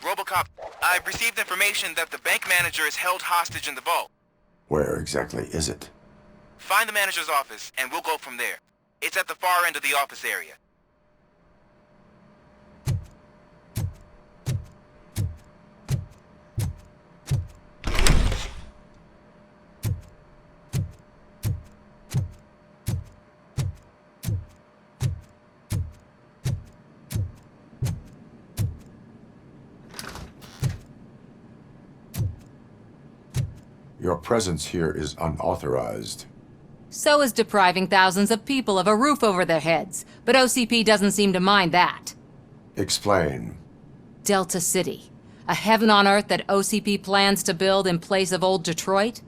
RoboCop, I've received information that the bank manager is held hostage in the vault. Where exactly is it? Find the manager's office, and we'll go from there. It's at the far end of the office area. Your presence here is unauthorized. So is depriving thousands of people of a roof over their heads, but OCP doesn't seem to mind that. Explain. Delta City, a heaven on earth that OCP plans to build in place of old Detroit?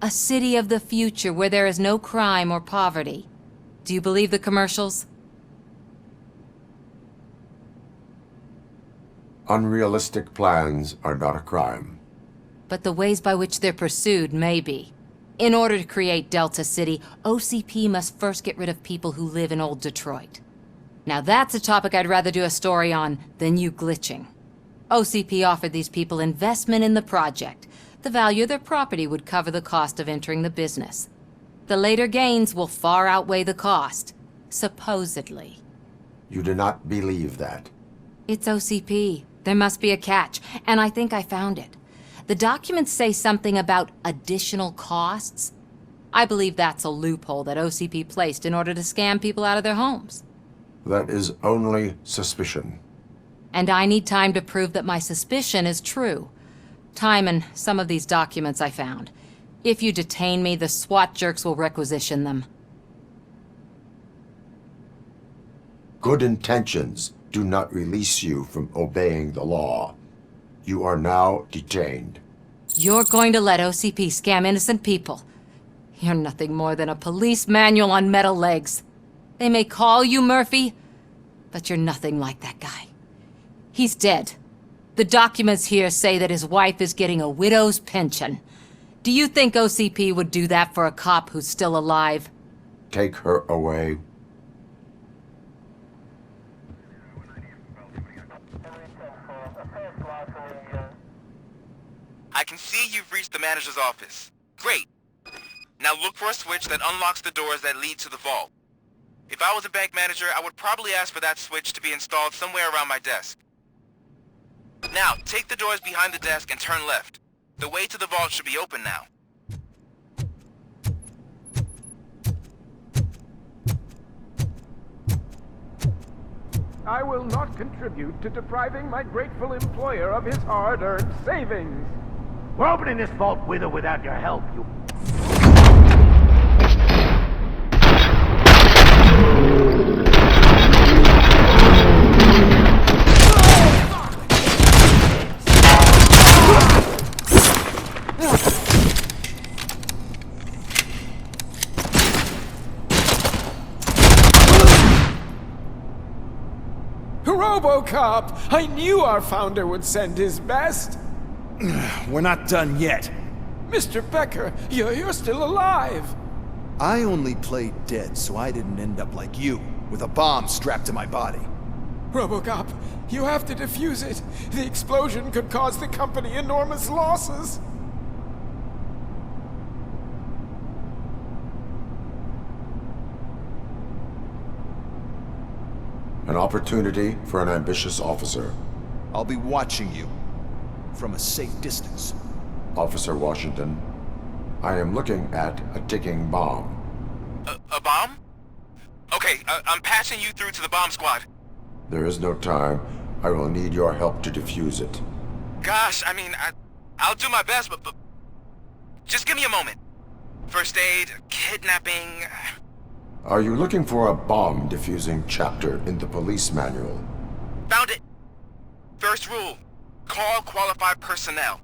A city of the future where there is no crime or poverty. Do you believe the commercials? Unrealistic plans are not a crime. But the ways by which they're pursued may be. In order to create Delta City, OCP must first get rid of people who live in old Detroit. Now that's a topic I'd rather do a story on than you glitching. OCP offered these people investment in the project. The value of their property would cover the cost of entering the business. The later gains will far outweigh the cost, supposedly. You do not believe that. It's OCP. There must be a catch, and I think I found it. The documents say something about additional costs. I believe that's a loophole that OCP placed in order to scam people out of their homes. That is only suspicion. And I need time to prove that my suspicion is true. Time and some of these documents I found. If you detain me, the SWAT jerks will requisition them. Good intentions do not release you from obeying the law. You are now detained. You're going to let OCP scam innocent people. You're nothing more than a police manual on metal legs. They may call you Murphy, but you're nothing like that guy. He's dead. The documents here say that his wife is getting a widow's pension. Do you think OCP would do that for a cop who's still alive? Take her away. I can see you've reached the manager's office. Great. Now look for a switch that unlocks the doors that lead to the vault. If I was a bank manager, I would probably ask for that switch to be installed somewhere around my desk. Now, take the doors behind the desk and turn left. The way to the vault should be open now. I will not contribute to depriving my grateful employer of his hard-earned savings. We're opening this vault with or without your help, you... RoboCop! I knew our founder would send his best! We're not done yet. Mr. Becker, you're still alive! I only played dead so I didn't end up like you, with a bomb strapped to my body. RoboCop, you have to defuse it. The explosion could cause the company enormous losses. An opportunity for an ambitious officer. I'll be watching you, from a safe distance. Officer Washington, I am looking at a ticking bomb. A bomb? Okay, I'm passing you through to the bomb squad. There is no time. I will need your help to defuse it. Gosh, I mean, I'll do my best, but just give me a moment. First aid, kidnapping... Are you looking for a bomb defusing chapter in the police manual? Found it! First rule, call qualified personnel.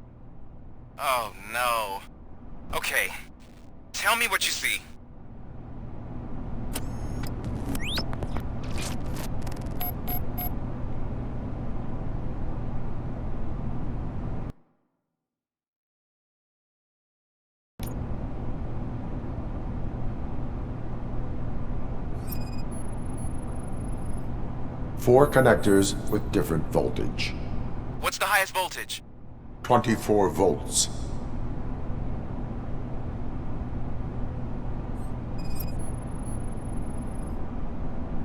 Oh no. Okay, tell me what you see. Four connectors with different voltage. What's the highest voltage? 24 volts.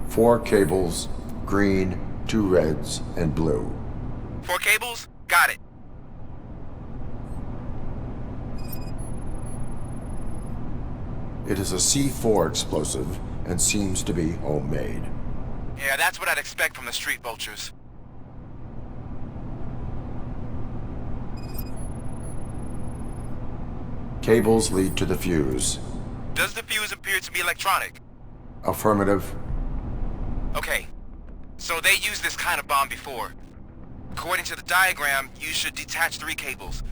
Four cables, green, 2 reds, and blue. 4 cables? Got it. It is a C4 explosive and seems to be homemade. Yeah, that's what I'd expect from the street vultures. Cables lead to the fuse. Does the fuse appear to be electronic? Affirmative. Okay, so they used this kind of bomb before. According to the diagram, you should detach 3 cables.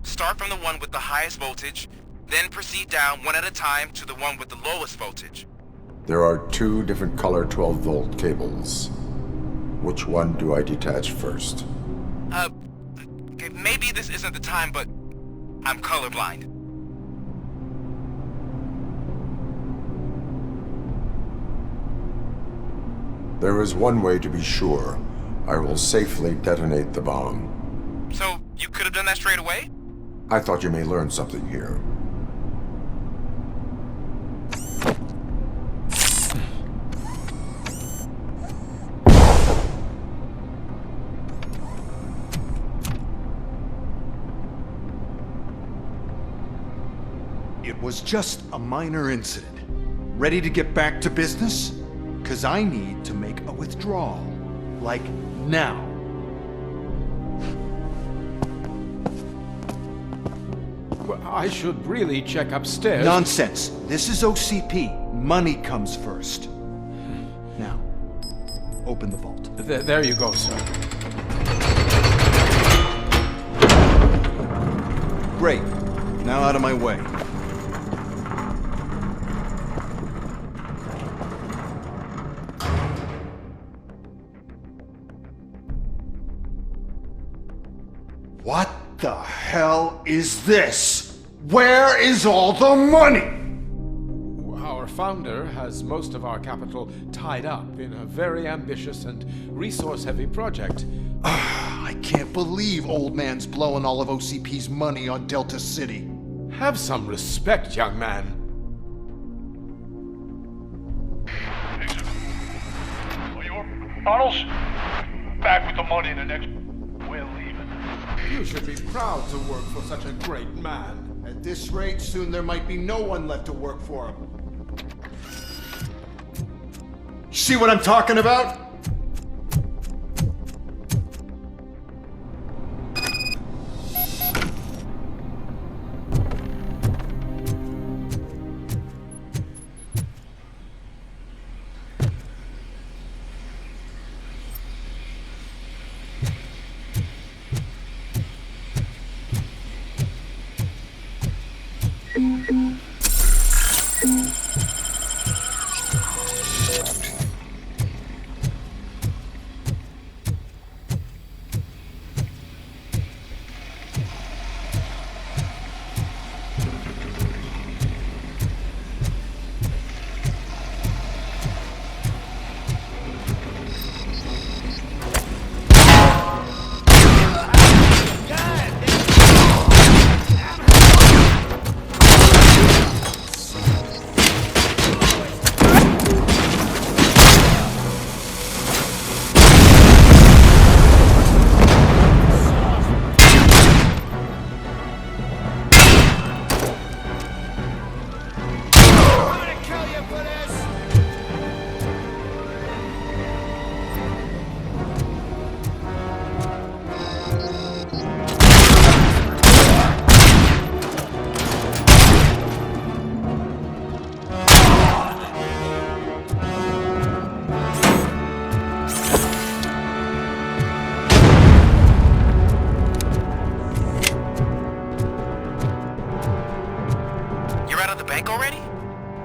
Start from the one with the highest voltage, then proceed down one at a time to the one with the lowest voltage. There are 2 different color 12-volt cables. Which one do I detach first? Okay, maybe this isn't the time, but I'm colorblind. There is one way to be sure. I will safely detonate the bomb. So, you could have done that straight away? I thought you may learn something here. It was just a minor incident. Ready to get back to business? 'Cause I need to make a withdrawal. Like, now. Well, I should really check upstairs. Nonsense. This is OCP. Money comes first. Now, open the vault. There you go, sir. Great. Now out of my way. What the hell is this? Where is all the money? Our founder has most of our capital tied up in a very ambitious and resource-heavy project. I can't believe old man's blowing all of OCP's money on Delta City. Have some respect, young man. Arnold's back with the money in the next... We're leaving. You should be proud to work for such a great man. At this rate, soon there might be no one left to work for him. See what I'm talking about?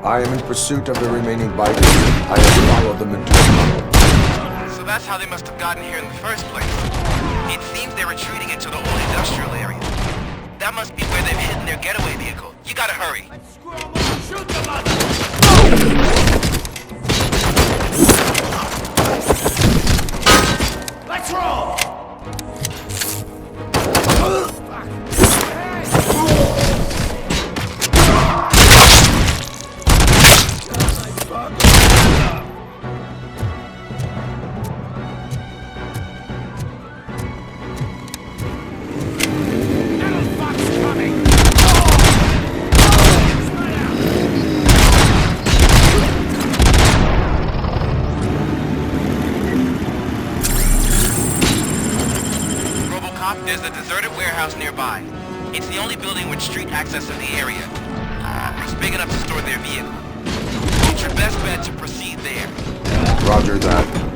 I am in pursuit of the remaining bikers. I have followed them into the tunnel. So that's how they must have gotten here in the first place. It seems they're retreating into the old industrial area. That must be where they've hidden their getaway vehicle. You gotta hurry. Shoot the mother! Let's roll! RoboCop, there's a deserted warehouse nearby. It's the only building with street access to the area. It's big enough to store their vehicle. It's your best bet to proceed there. Roger that.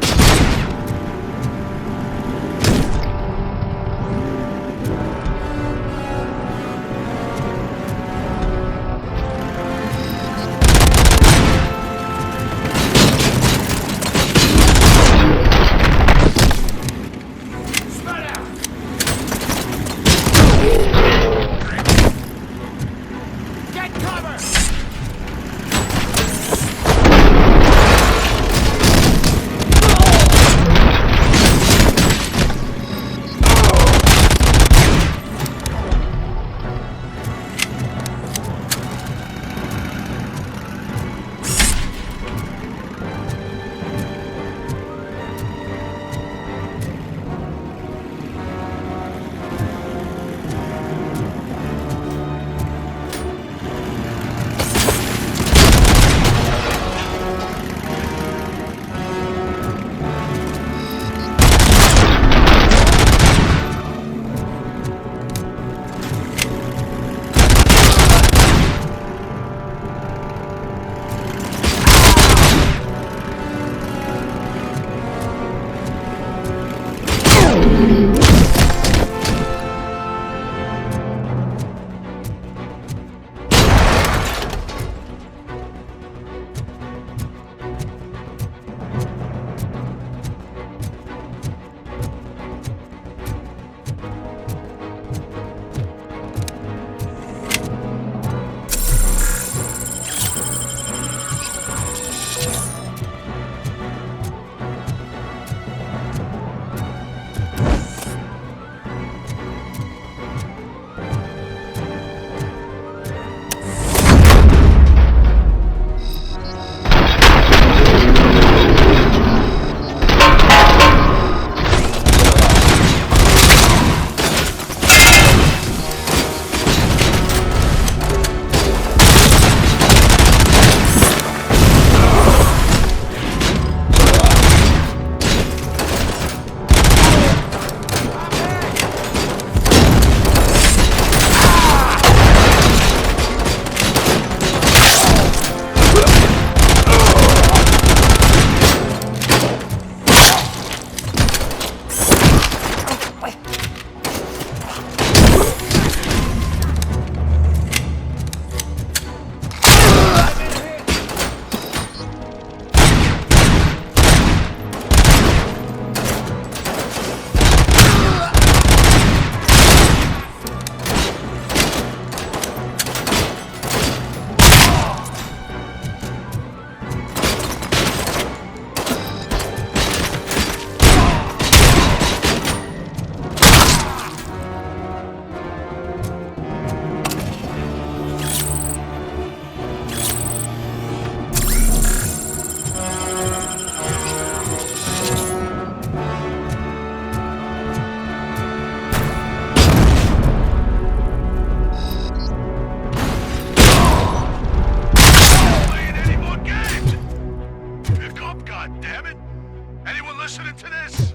listening to this?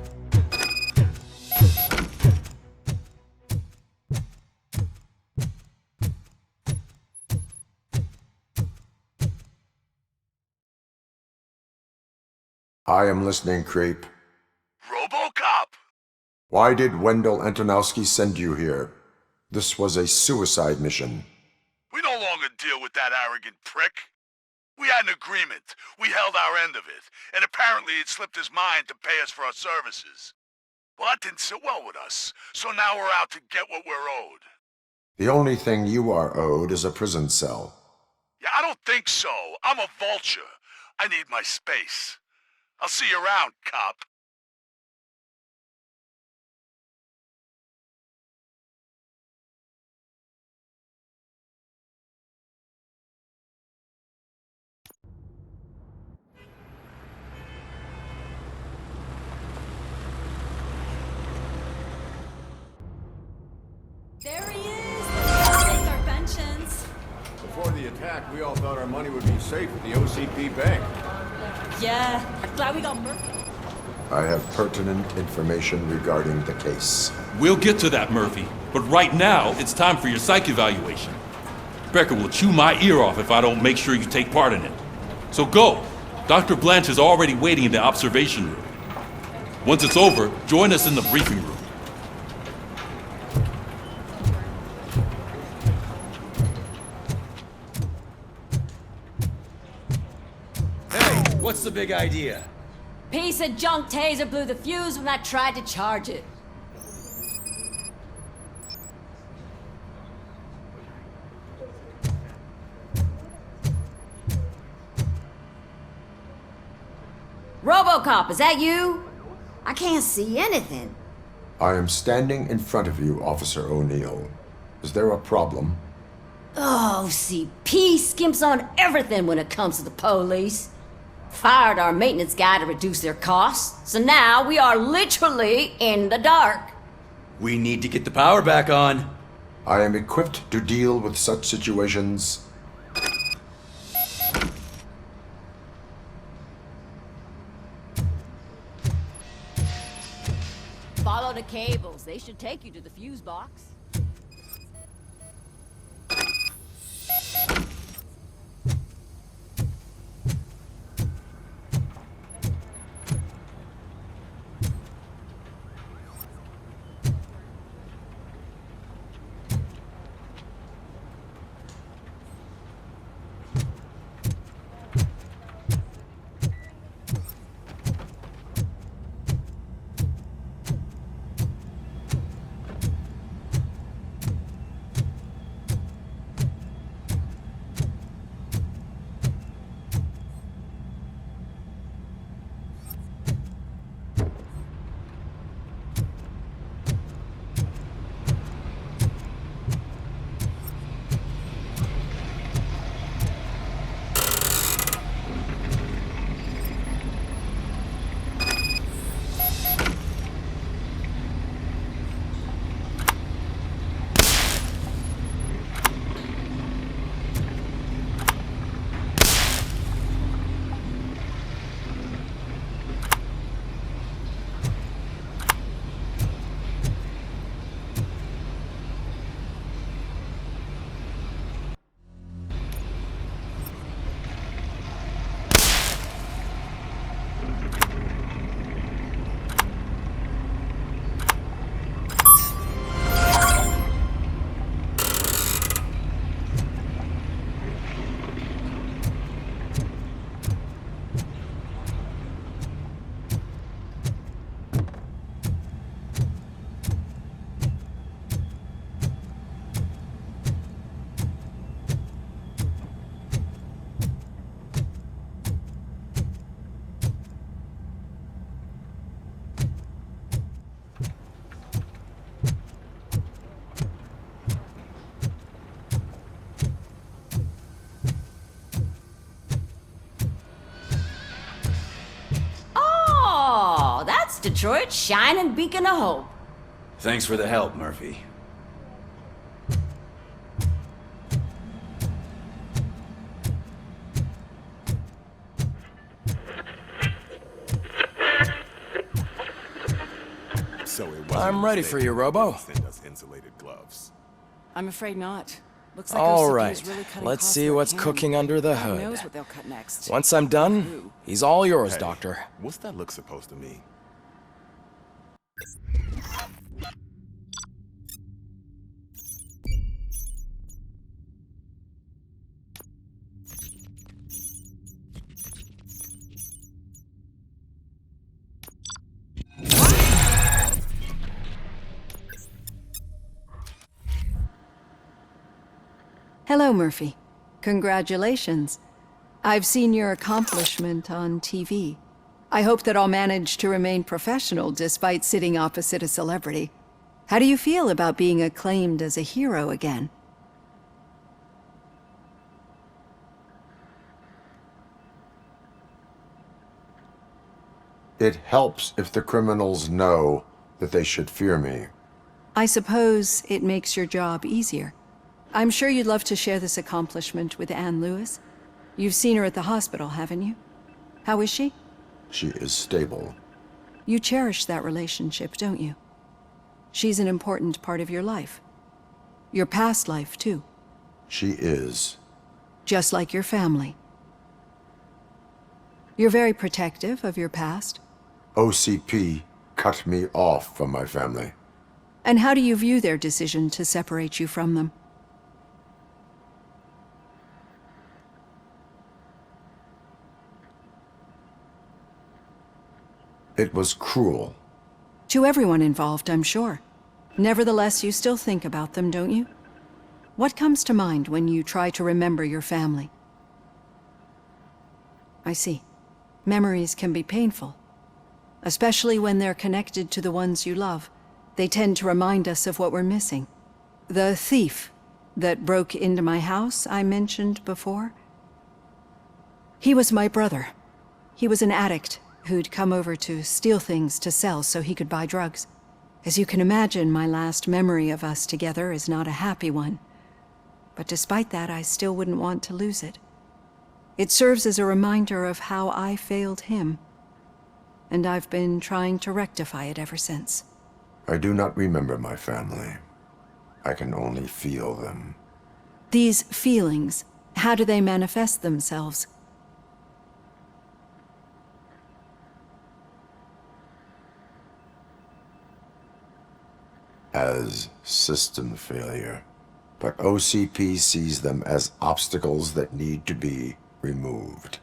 I am listening, creep. RoboCop! Why did Wendell Antonowski send you here? This was a suicide mission. We no longer deal with that arrogant prick. We had an agreement. We held our end of it, and apparently it slipped his mind to pay us for our services. Well, that didn't sit well with us, so now we're out to get what we're owed. The only thing you are owed is a prison cell. Yeah, I don't think so. I'm a vulture. I need my space. I'll see you around, cop. There he is! Take our pensions. Before the attack, we all thought our money would be safe at the OCP bank. Yeah, glad we got Murphy. I have pertinent information regarding the case. We'll get to that, Murphy. But right now, it's time for your psych evaluation. Becker will chew my ear off if I don't make sure you take part in it. So go. Dr. Blanche is already waiting in the observation room. Once it's over, join us in the briefing room. What's the big idea? Piece of junk taser blew the fuse when I tried to charge it. RoboCop, is that you? I can't see anything. I am standing in front of you, Officer O'Neill. Is there a problem? Oh, CP skimps on everything when it comes to the police. Fired our maintenance guy to reduce their costs, so now we are literally in the dark. We need to get the power back on. I am equipped to deal with such situations. Follow the cables. They should take you to the fuse box. Detroit's shining beacon of hope. Thanks for the help, Murphy. I'm ready for you, Robo. Send us insulated gloves. I'm afraid not. Looks like All OCP right, is really cutting let's costs see where it what's can. cooking under the Who hood. knows what they'll cut next. Once I'm done, he's all yours, Hey, Doctor. What's that look supposed to mean? Hello, Murphy. Congratulations. I've seen your accomplishment on TV. I hope that I'll manage to remain professional despite sitting opposite a celebrity. How do you feel about being acclaimed as a hero again? It helps if the criminals know that they should fear me. I suppose it makes your job easier. I'm sure you'd love to share this accomplishment with Anne Lewis. You've seen her at the hospital, haven't you? How is she? She is stable. You cherish that relationship, don't you? She's an important part of your life. Your past life, too. She is. Just like your family. You're very protective of your past. OCP cut me off from my family. And how do you view their decision to separate you from them? It was cruel. To everyone involved, I'm sure. Nevertheless, you still think about them, don't you? What comes to mind when you try to remember your family? I see. Memories can be painful. Especially when they're connected to the ones you love. They tend to remind us of what we're missing. The thief that broke into my house I mentioned before? He was my brother. He was an addict who'd come over to steal things to sell so he could buy drugs. As you can imagine, my last memory of us together is not a happy one. But despite that, I still wouldn't want to lose it. It serves as a reminder of how I failed him. And I've been trying to rectify it ever since. I do not remember my family. I can only feel them. These feelings, how do they manifest themselves? As system failure. But OCP sees them as obstacles that need to be removed.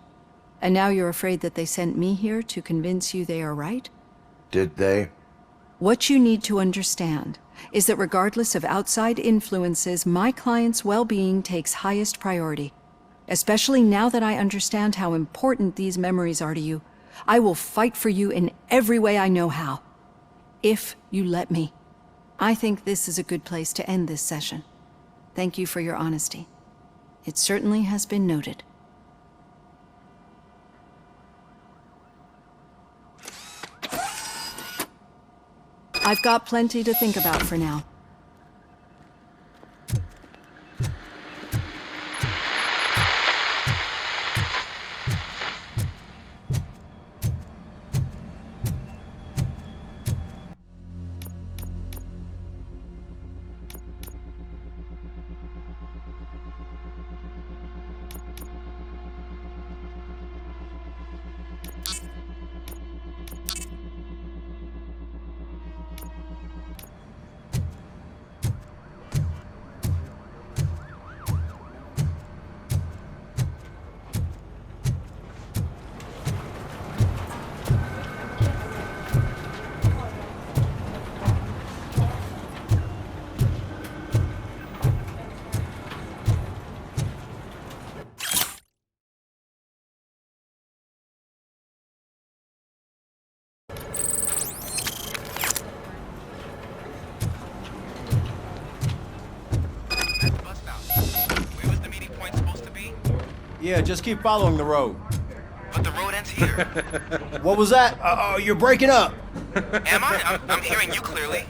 And now you're afraid that they sent me here to convince you they are right? Did they? What you need to understand is that regardless of outside influences, my client's well-being takes highest priority. Especially now that I understand how important these memories are to you, I will fight for you in every way I know how. If you let me. I think this is a good place to end this session. Thank you for your honesty. It certainly has been noted. I've got plenty to think about for now. Yeah, just keep following the road. But the road ends here. What was that? Oh, you're breaking up. Am I? I'm hearing you clearly.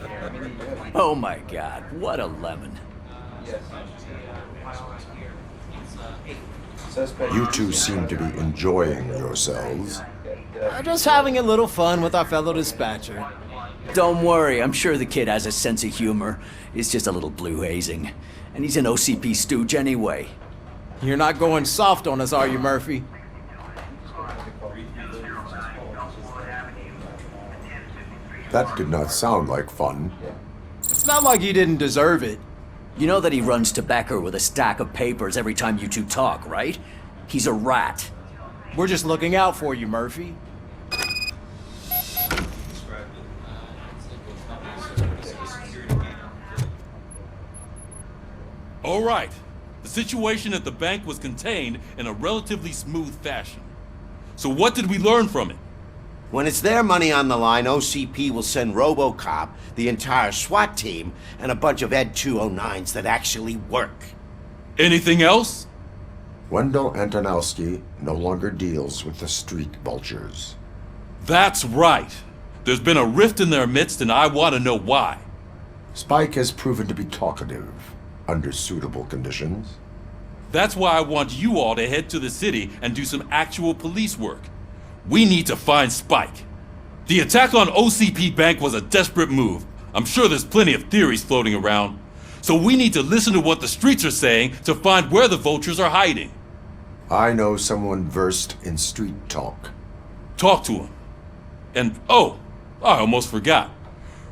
Oh my god, what a lemon. You two seem to be enjoying yourselves. Just having a little fun with our fellow dispatcher. Don't worry, I'm sure the kid has a sense of humor. It's just a little blue hazing. And he's an OCP stooge anyway. You're not going soft on us, are you, Murphy? That did not sound like fun. It's not like you didn't deserve it. You know that he runs to Becker with a stack of papers every time you two talk, right? He's a rat. We're just looking out for you, Murphy. All right. The situation at the bank was contained in a relatively smooth fashion. So what did we learn from it? When it's their money on the line, OCP will send RoboCop, the entire SWAT team, and a bunch of Ed 209s that actually work. Anything else? Wendell Antonowski no longer deals with the street vultures. That's right. There's been a rift in their midst, and I want to know why. Spike has proven to be talkative, under suitable conditions. That's why I want you all to head to the city and do some actual police work. We need to find Spike. The attack on OCP Bank was a desperate move. I'm sure there's plenty of theories floating around. So we need to listen to what the streets are saying to find where the vultures are hiding. I know someone versed in street talk. Talk to him. And, oh, I almost forgot.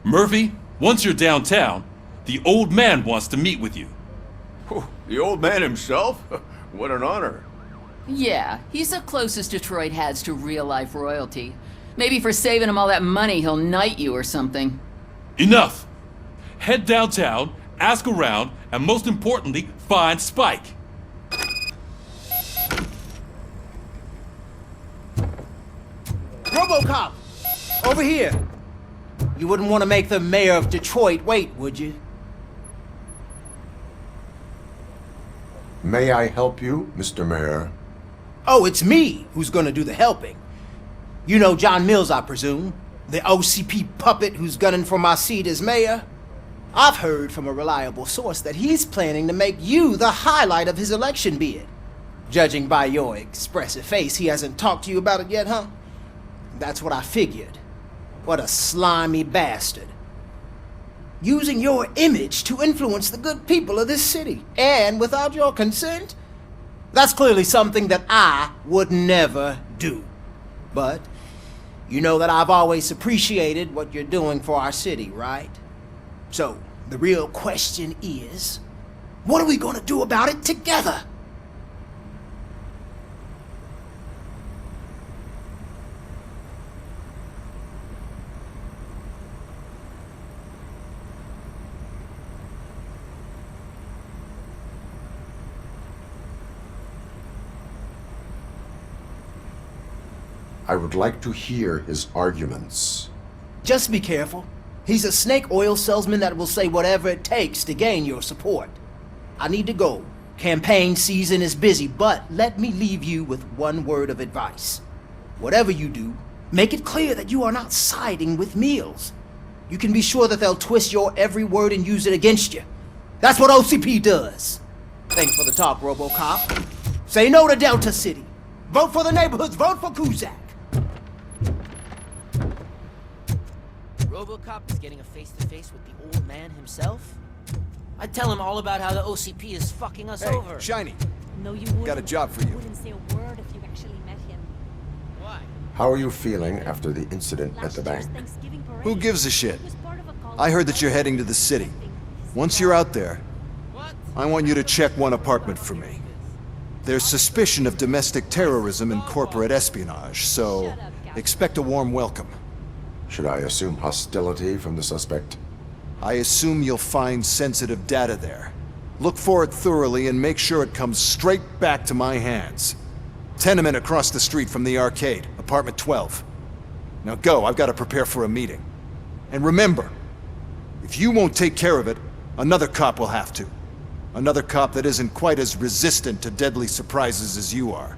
Murphy, once you're downtown, the old man wants to meet with you. The old man himself? What an honor. Yeah, he's the closest Detroit has to real-life royalty. Maybe for saving him all that money, he'll knight you or something. Enough! Head downtown, ask around, and most importantly, find Spike. RoboCop! Over here! You wouldn't want to make the mayor of Detroit wait, would you? May I help you, Mr. Mayor? Oh, it's me who's gonna do the helping. You know John Mills, I presume? The OCP puppet who's gunning for my seat as mayor? I've heard from a reliable source that he's planning to make you the highlight of his election bid. Judging by your expressive face, he hasn't talked to you about it yet, huh? That's what I figured. What a slimy bastard. Using your image to influence the good people of this city, and without your consent? That's clearly something that I would never do. But you know that I've always appreciated what you're doing for our city, right? So, the real question is, what are we gonna do about it together? I would like to hear his arguments. Just be careful. He's a snake oil salesman that will say whatever it takes to gain your support. I need to go. Campaign season is busy, but let me leave you with one word of advice. Whatever you do, make it clear that you are not siding with Mills. You can be sure that they'll twist your every word and use it against you. That's what OCP does. Thanks for the talk, RoboCop. Say no to Delta City. Vote for the neighborhoods. Vote for Kuzak. RoboCop is getting a face-to-face with the old man himself? I'd tell him all about how the OCP is fucking us over. Shiny. No, you wouldn't. Got a job for you. Wouldn't say a word if you actually met him. Why? How are you feeling after the incident at the bank? Who gives a shit? I heard that you're heading to the city. Once you're out there, I want you to check one apartment for me. There's suspicion of domestic terrorism and corporate espionage, so expect a warm welcome. Should I assume hostility from the suspect? I assume you'll find sensitive data there. Look for it thoroughly and make sure it comes straight back to my hands. Tenement across the street from the arcade, apartment 12. Now go, I've got to prepare for a meeting. And remember, if you won't take care of it, another cop will have to. Another cop that isn't quite as resistant to deadly surprises as you are.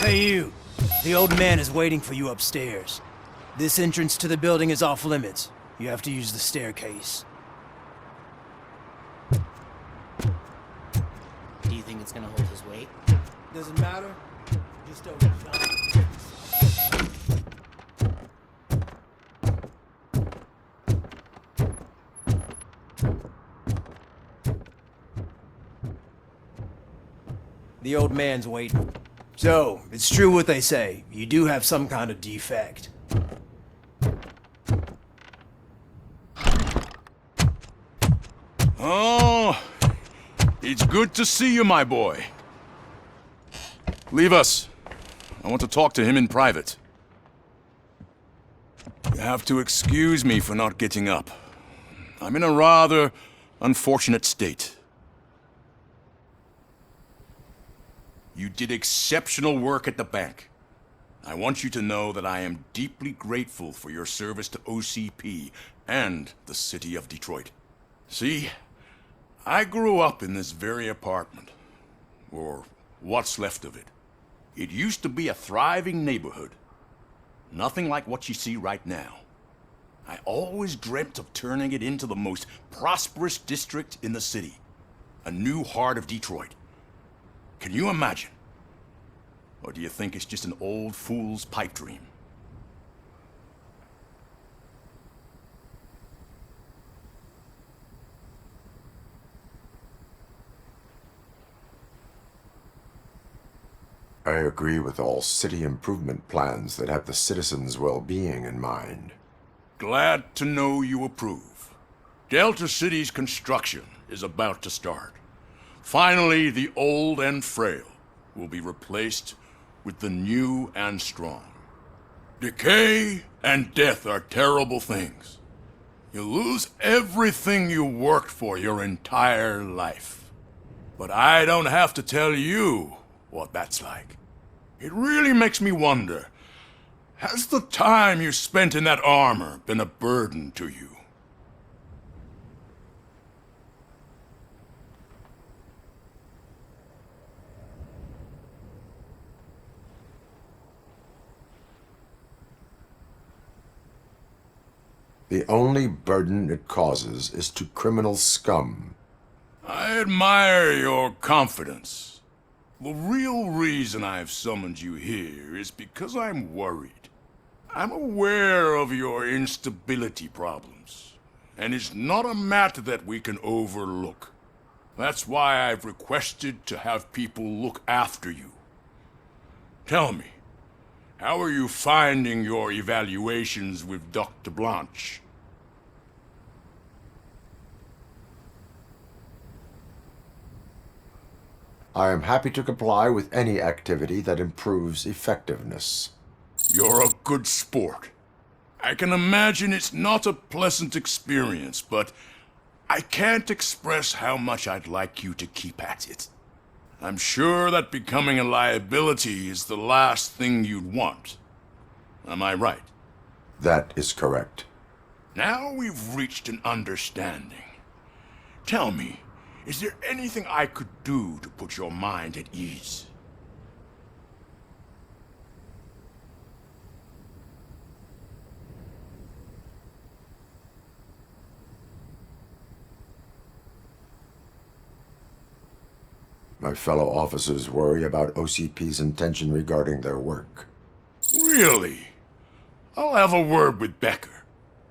Hey you! The old man is waiting for you upstairs. This entrance to the building is off limits. You have to use the staircase. Do you think it's gonna hold his weight? Doesn't matter. Just don't jump. The old man's waiting. So, it's true what they say. You do have some kind of defect. Oh, it's good to see you, my boy. Leave us. I want to talk to him in private. You have to excuse me for not getting up. I'm in a rather unfortunate state. You did exceptional work at the bank. I want you to know that I am deeply grateful for your service to OCP and the city of Detroit. See, I grew up in this very apartment, or what's left of it. It used to be a thriving neighborhood. Nothing like what you see right now. I always dreamt of turning it into the most prosperous district in the city. A new heart of Detroit. Can you imagine? Or do you think it's just an old fool's pipe dream? I agree with all city improvement plans that have the citizens' well-being in mind. Glad to know you approve. Delta City's construction is about to start. Finally, the old and frail will be replaced with the new and strong. Decay and death are terrible things. You lose everything you worked for your entire life. But I don't have to tell you what that's like. It really makes me wonder, has the time you spent in that armor been a burden to you? The only burden it causes is to criminal scum. I admire your confidence. The real reason I've summoned you here is because I'm worried. I'm aware of your instability problems, and it's not a matter that we can overlook. That's why I've requested to have people look after you. Tell me, how are you finding your evaluations with Dr. Blanche? I am happy to comply with any activity that improves effectiveness. You're a good sport. I can imagine it's not a pleasant experience, but I can't express how much I'd like you to keep at it. I'm sure that becoming a liability is the last thing you'd want. Am I right? That is correct. Now we've reached an understanding. Tell me, is there anything I could do to put your mind at ease? My fellow officers worry about OCP's intention regarding their work. Really? I'll have a word with Becker.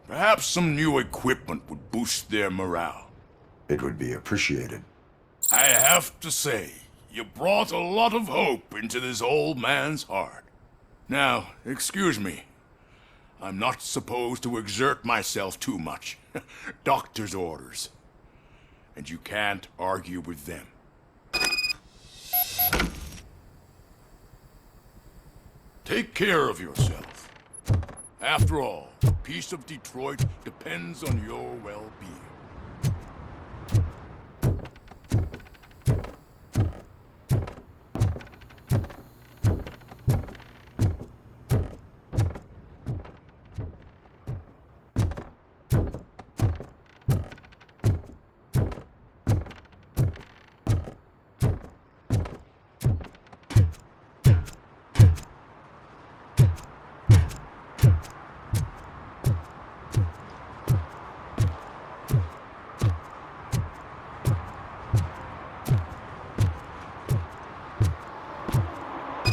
Perhaps some new equipment would boost their morale. It would be appreciated. I have to say, you brought a lot of hope into this old man's heart. Now, excuse me. I'm not supposed to exert myself too much. Doctor's orders. And you can't argue with them. Take care of yourself. After all, the peace of Detroit depends on your well-being.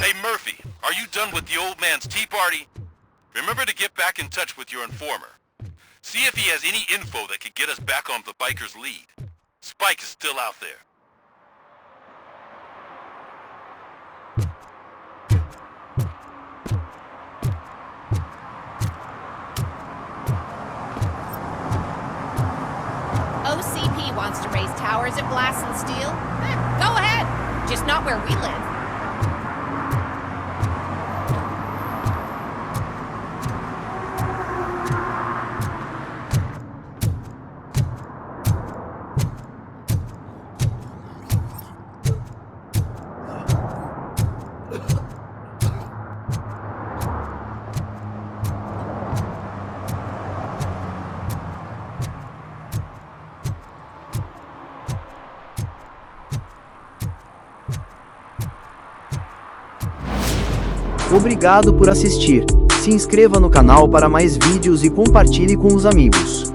Hey Murphy, are you done with the old man's tea party? Remember to get back in touch with your informer. See if he has any info that could get us back on the biker's lead. Spike is still out there. OCP wants to raise towers of glass and steel? Go ahead, just not where we live. Obrigado por assistir. Se inscreva no canal para mais vídeos e compartilhe com os amigos.